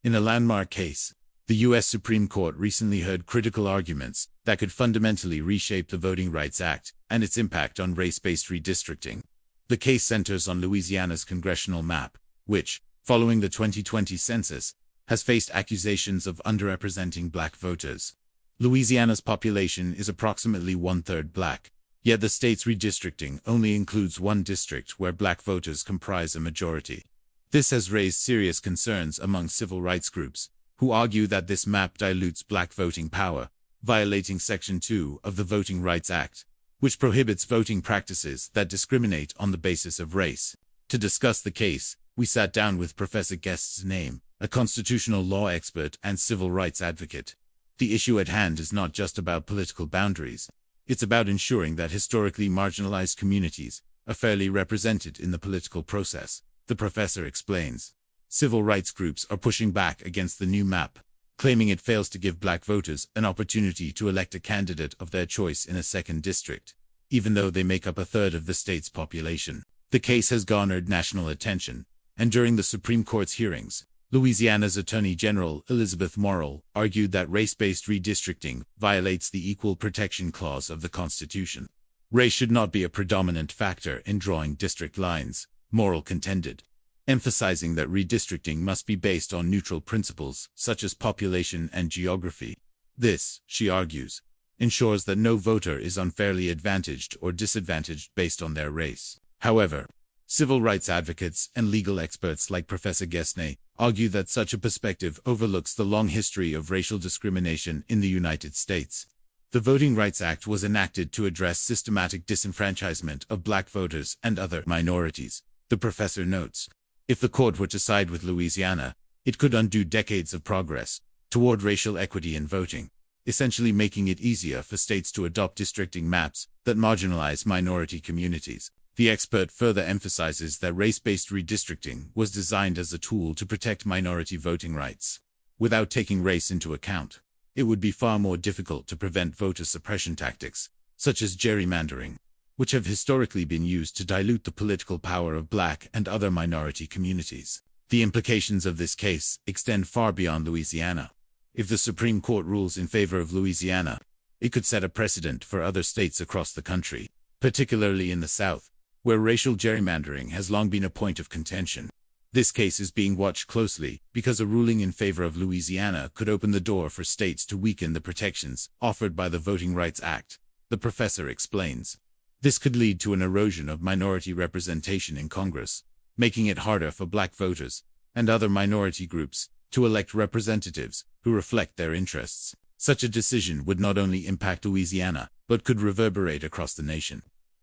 In a landmark case, the U.S. Supreme Court recently heard critical arguments that could fundamentally reshape the Voting Rights Act and its impact on race-based redistricting. The case centers on Louisiana's congressional map, which, following the 2020 census, has faced accusations of underrepresenting black voters. Louisiana's population is approximately one-third black, yet the state's redistricting only includes one district where black voters comprise a majority. This has raised serious concerns among civil rights groups, who argue that this map dilutes black voting power, violating Section 2 of the Voting Rights Act, which prohibits voting practices that discriminate on the basis of race. To discuss the case, we sat down with Professor Guest's name, a constitutional law expert and civil rights advocate. The issue at hand is not just about political boundaries. It's about ensuring that historically marginalized communities are fairly represented in the political process, the professor explains. Civil rights groups are pushing back against the new map, claiming it fails to give black voters an opportunity to elect a candidate of their choice in a second district, even though they make up a third of the state's population. The case has garnered national attention, and during the Supreme Court's hearings, Louisiana's Attorney General Elizabeth Morrill argued that race-based redistricting violates the Equal Protection Clause of the Constitution. Race should not be a predominant factor in drawing district lines, Morrill contended, emphasizing that redistricting must be based on neutral principles such as population and geography. This, she argues, ensures that no voter is unfairly advantaged or disadvantaged based on their race. However, civil rights advocates and legal experts like Professor Guestney argue that such a perspective overlooks the long history of racial discrimination in the United States. The Voting Rights Act was enacted to address systematic disenfranchisement of black voters and other minorities, the professor notes. If the court were to side with Louisiana, it could undo decades of progress toward racial equity in voting, essentially making it easier for states to adopt districting maps that marginalize minority communities. The expert further emphasizes that race-based redistricting was designed as a tool to protect minority voting rights. Without taking race into account, it would be far more difficult to prevent voter suppression tactics, such as gerrymandering, which have historically been used to dilute the political power of black and other minority communities. The implications of this case extend far beyond Louisiana. If the Supreme Court rules in favor of Louisiana, it could set a precedent for other states across the country, particularly in the South, where racial gerrymandering has long been a point of contention. This case is being watched closely because a ruling in favor of Louisiana could open the door for states to weaken the protections offered by the Voting Rights Act, the professor explains. This could lead to an erosion of minority representation in Congress, making it harder for black voters and other minority groups to elect representatives who reflect their interests. Such a decision would not only impact Louisiana, but could reverberate across the nation.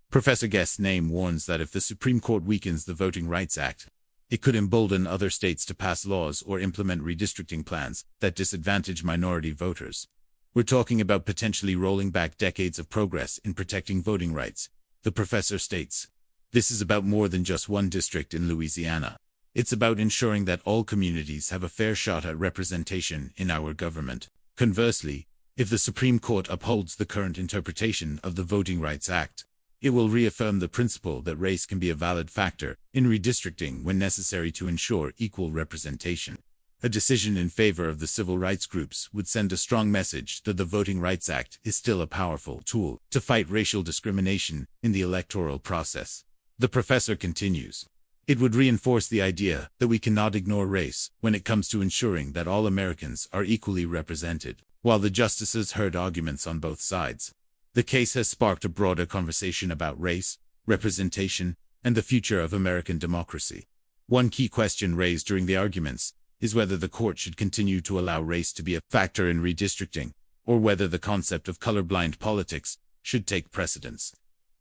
Professor Guest's name warns that if the Supreme Court weakens the Voting Rights Act, it could embolden other states to pass laws or implement redistricting plans that disadvantage minority voters. We're talking about potentially rolling back decades of progress in protecting voting rights, the professor states. This is about more than just one district in Louisiana. It's about ensuring that all communities have a fair shot at representation in our government. Conversely, if the Supreme Court upholds the current interpretation of the Voting Rights Act, it will reaffirm the principle that race can be a valid factor in redistricting when necessary to ensure equal representation. A decision in favor of the civil rights groups would send a strong message that the Voting Rights Act is still a powerful tool to fight racial discrimination in the electoral process. The professor continues. It would reinforce the idea that we cannot ignore race when it comes to ensuring that all Americans are equally represented. While the justices heard arguments on both sides, the case has sparked a broader conversation about race, representation, and the future of American democracy. One key question raised during the arguments is whether the court should continue to allow race to be a factor in redistricting, or whether the concept of colorblind politics should take precedence.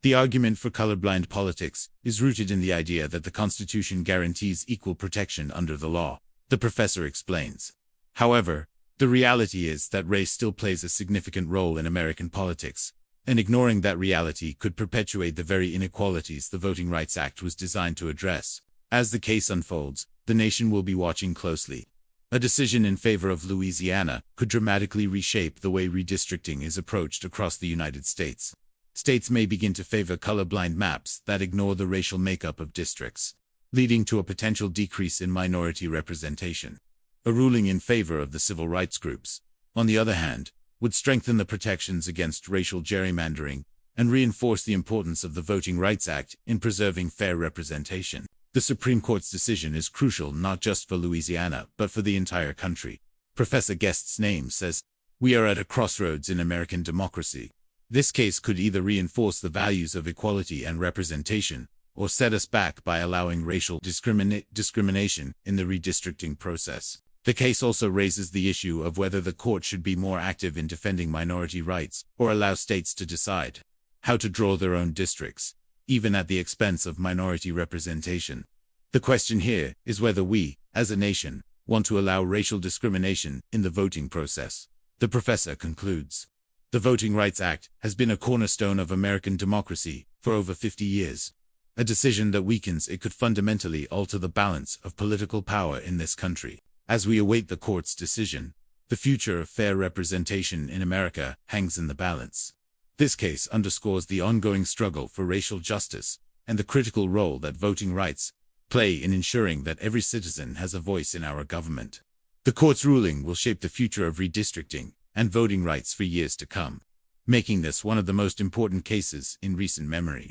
The argument for colorblind politics is rooted in the idea that the Constitution guarantees equal protection under the law, the professor explains. However, the reality is that race still plays a significant role in American politics, and ignoring that reality could perpetuate the very inequalities the Voting Rights Act was designed to address. As the case unfolds, the nation will be watching closely. A decision in favor of Louisiana could dramatically reshape the way redistricting is approached across the United States. States may begin to favor colorblind maps that ignore the racial makeup of districts, leading to a potential decrease in minority representation. A ruling in favor of the civil rights groups, on the other hand, would strengthen the protections against racial gerrymandering and reinforce the importance of the Voting Rights Act in preserving fair representation. The Supreme Court's decision is crucial not just for Louisiana, but for the entire country. Professor Guest's name says, "We are at a crossroads in American democracy. This case could either reinforce the values of equality and representation, or set us back by allowing racial discrimination in the redistricting process." The case also raises the issue of whether the court should be more active in defending minority rights, or allow states to decide how to draw their own districts, even at the expense of minority representation. The question here is whether we, as a nation, want to allow racial discrimination in the voting process. The professor concludes, "The Voting Rights Act has been a cornerstone of American democracy for over 50 years. A decision that weakens it could fundamentally alter the balance of political power in this country. As we await the court's decision, the future of fair representation in America hangs in the balance." This case underscores the ongoing struggle for racial justice and the critical role that voting rights play in ensuring that every citizen has a voice in our government. The court's ruling will shape the future of redistricting and voting rights for years to come, making this one of the most important cases in recent memory.